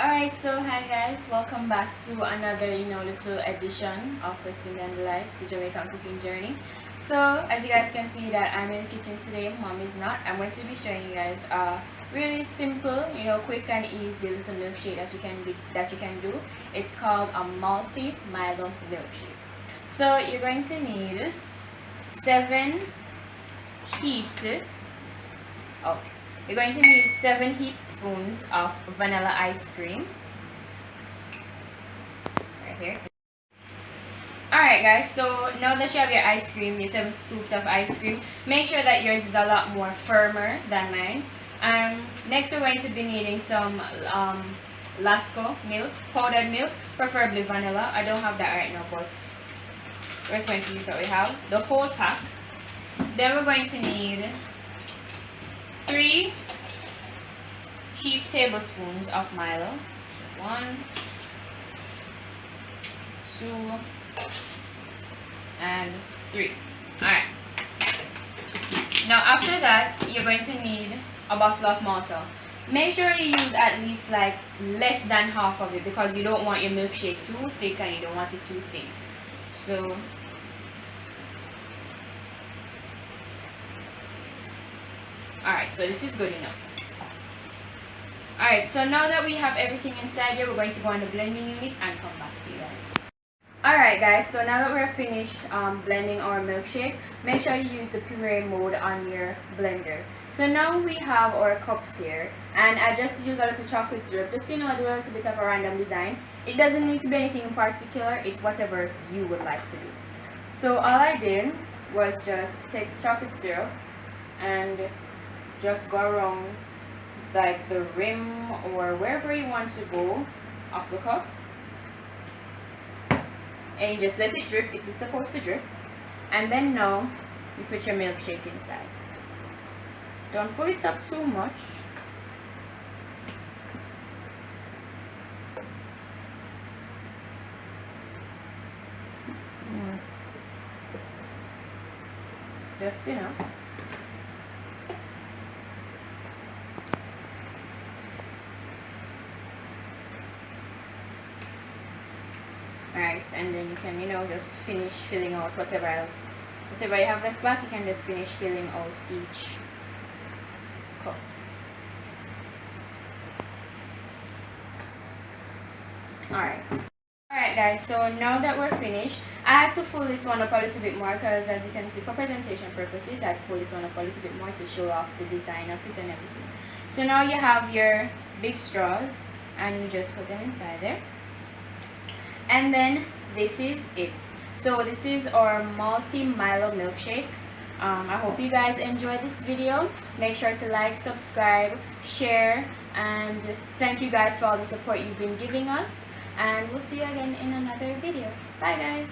Alright, so hi guys, welcome back to another little edition of West Indian Delights, the Jamaican cooking journey. So as you guys can see that I'm in the kitchen today, mom is not. I'm going to be showing you guys a really simple, quick and easy little milkshake that you can do. It's called a Malty Milo milkshake. So you're going to need 7 heaped oh you're going to need 7 heaped spoons of vanilla ice cream right here. Alright guys, so now that you have your ice cream, your 7 scoops of ice cream, make sure that yours is a lot more firmer than mine. Next we're going to be needing some Lasco milk, powdered milk, preferably vanilla. I don't have that right now, but we're just going to use what we have, the whole pack. Then we're going to need 3 heaped tablespoons of Milo. 1, 2, and 3. Alright. Now after that, you're going to need a bottle of malta. Make sure you use at least like less than half of it because you don't want your milkshake too thick and you don't want it too thin. So alright, so this is good enough. Alright, so now that we have everything inside here, we're going to go on the blending unit and come back to you guys. Alright guys, so now that we're finished blending our milkshake, make sure you use the puree mode on your blender. So now we have our cups here, and I just use a little chocolate syrup just to do a little bit of a random design. It doesn't need to be anything in particular, it's whatever you would like to do. So all I did was just take chocolate syrup and just go around like the rim or wherever you want to go of the cup, and you just let it drip. It is supposed to drip, and then now you put your milkshake inside. Don't fill it up too much. Just enough. Alright, and then you can just finish filling out whatever you have left back. You can just finish filling out each cup. Alright guys, so now that we're finished, I had to fill this one up a little bit more because as you can see, for presentation purposes, I had to fill this one up a little bit more to show off the design of it and everything. So now you have your big straws and you just put them inside there. And then this is it. So this is our Malty Milo milkshake. I hope you guys enjoyed this video. Make sure to like, subscribe, share, and thank you guys for all the support you've been giving us. And we'll see you again in another video. Bye guys.